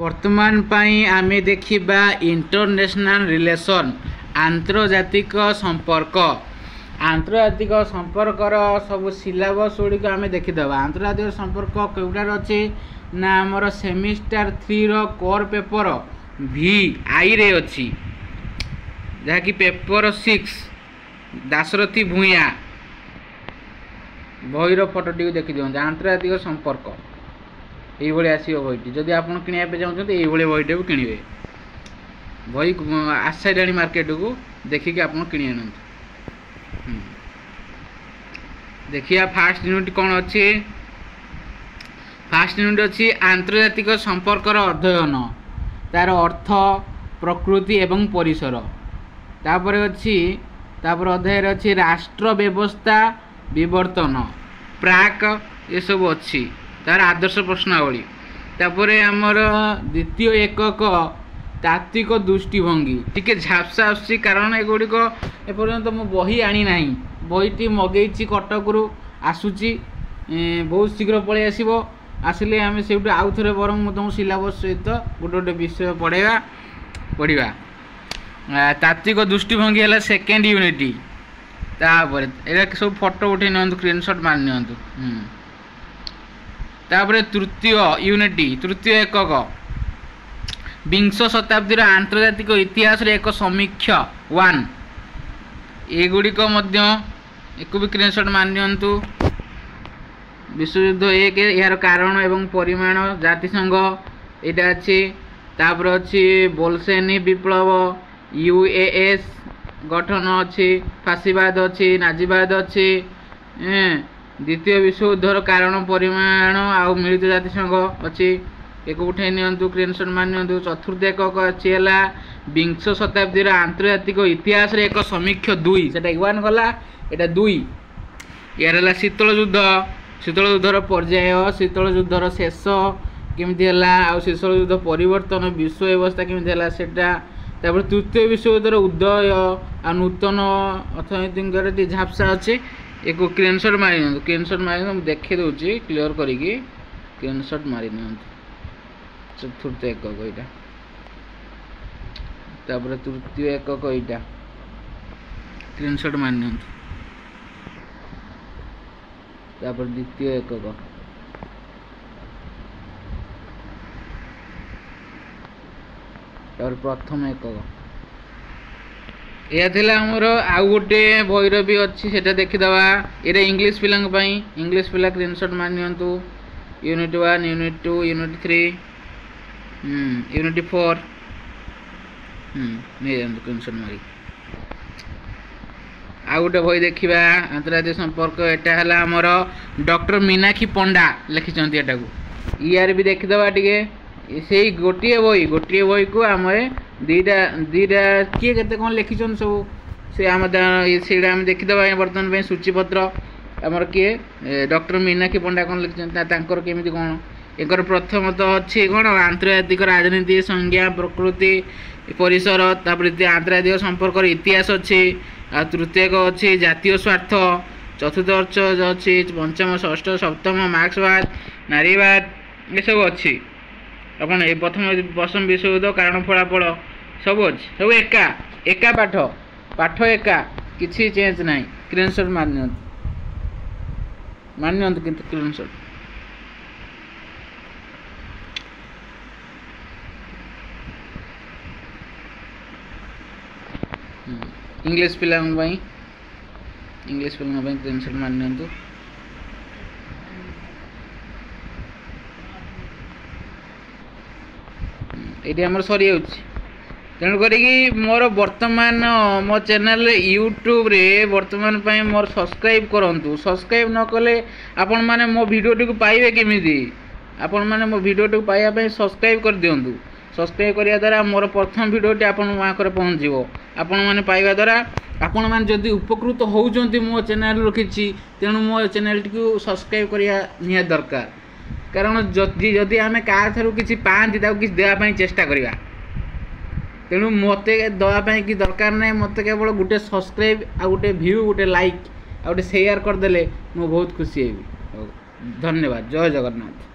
वर्तमान पाई आमे देखिबा इंटरनेशनल रिलेशन आंतर्जातिक संपर्क सब सिलेबस गुड़िक आम देखीदबा। आंतर्जातिक संपर्क कौटार अच्छे ना आमर सेमिस्टर 3 रो कोर पेपर VI रे अच्छी जहाँकि पेपर 6 दाशरथी भूया बहीर फोटोटी देखी दिखाँ आंतर्जातिक संपर्क ये आसो बहीटी जदि आप किणा चाहते ये बहीटे भी किणवे बही आसाइलाणी मार्केट को देखिए आप किणी आनंद। देखिए फास्ट यूनिट कौन अच्छे फास्ट यूनिट अच्छी आंतर्जातिक संपर्कर अध्ययन तार अर्थ प्रकृति एवं परिसर तापर अच्छी अध्याय अच्छी राष्ट्र व्यवस्था विवर्तन प्राक ये सब अच्छी तार आदर्श प्रश्नावली तापर आमर द्वितीय एकक तात्विक दृष्टिभंगी टिके झापसा आसुची कारण एगुड़िक एपर्यंत मु बही आनी ना बहीटी मगेची कटकरू आसूची बहुत शीघ्र पलि आसो आसिले आम से आउ थे बर तुम सिलेबस सहित गोटे गोटे विषय पढ़ा तात्विक दृष्टिभंगी है सेकेंड यूनिटी तापर ये सब फोटो उठे नि स्क्रीनशॉट मार नि तापर तृतीय यूनिटी तृतीय एकक विंश शताब्दी आंतर्जातिक इतिहास रे एक समीक्षा 1 एगुड़िक एक भी स्क्रीनशॉट मारनियंतु। विश्वयुद्ध 1 यार कारण एवं परिमाण जातिसंघ यहाँ अच्छी तापर अच्छी बोल्शेनी विप्लव UAS गठन अच्छी फाशीवाद अच्छी नाजीवाद अच्छी द्वितीय विश्वयुद्धर कारण परिमाण आउ मिलित जातिसंघ अच्छी एक उठे नियंतु स्क्रीनशॉट मार नियंतु। चतुर्थ एकक अच्छी है विंश शताब्दी आंतर्जातिक इतिहास रे एक समीक्षा 2 से 1 गला यहाँ 2 यार शीतल युद्धर पर्याय शीतल युद्धर शेष केमती है शीतल युद्ध परिवर्तन विश्व व्यवस्था केमती है सेटा तापर तृतीय विश्वयुद्धर उदय आ नूतन अर्थनैतिक झापसा अच्छे एक स्क्रीनशॉट मारि देखे दूसरी क्लीयर करिकी स्क्रीनशॉट मारि चतुर्थ एकक यहाँ तापर तृतीय एकक यहाँ स्क्रीनशॉट मारि तापर द्वितीय एकक प्रथम एकक यह आमर आउ गोटे बहीर भी अच्छी से देखीदबा ये इंग्लीश पिला इंग्लीश पिला स्क्रीनशॉट मार नियंतु यूनिट 1 यूनिट 2 यूनिट 3 यूनिट 4 नहीं स्क्रीनशॉट मारी आउ गोटे बही देखा आंतर्जातिक संपर्क यहाँ है आमर डॉक्टर मीनाक्षी पंडा लिखिं एटा को यार भी देखीदबा टे से गोटे बही को आम दीटा किए के कौन लिखिं सब से आम से देखीदबा बर्तमान सूचीपत्र आमर किए डॉक्टर मीनाक्षी पंडा कौन लिखिं केमी कौन एक प्रथम तो अच्छी कौन आंतर्जातिक राजनीति संज्ञा प्रकृति परिसर तापर आंतर्जातिक संपर्क इतिहास अच्छी तृतीय अच्छी जातीय स्वार्थ चतुर्थ अच्छी पंचम षष्ठ सप्तम मार्क्सवाद नारीवाद ये सब अच्छी अपन ये प्रथम विश्वयुद्ध कारण फलाफल सब अच्छी सब एका पाठ एका किसी चेंज ना स्क्रीनशॉट मार किंतु स्क्रीनशॉट इंग्लिश पिला स्क्रीनशॉट मार नियंतु। ये आमर सरी तेणुक मोर बर्तमान मो चैनल यूट्यूब रे बर्तमान मोर सब्सक्राइब करूँ सब्सक्राइब न कले आपण मैंने मो वीडियोटी को पाइबे केमिति आपण मैंने मो वीडियोटी को पाइबा सब्सक्राइब कर दिंतु सब्सक्राइब करिया द्वारा मोर प्रथम वीडियोटी आपण पाखरे पहुँचो आपण मैंने पाइबा द्वारा आपण मैंने जदि उपकृत होउचंती मो चैनल रखी तेणु मो चैनल टी को सब्सक्राइब करिया निया दरकार कारण जदि आम क्या कि पाती किसी देवाई चेष्टा करवा तेणु मत दवाई कि दरकार ना मत केवल गोटे सब्सक्राइब आ गोटे व्यू गोटे लाइक आ गोटे शेयर करदे मु बहुत खुशी हेबी। धन्यवाद। जय जगन्नाथ।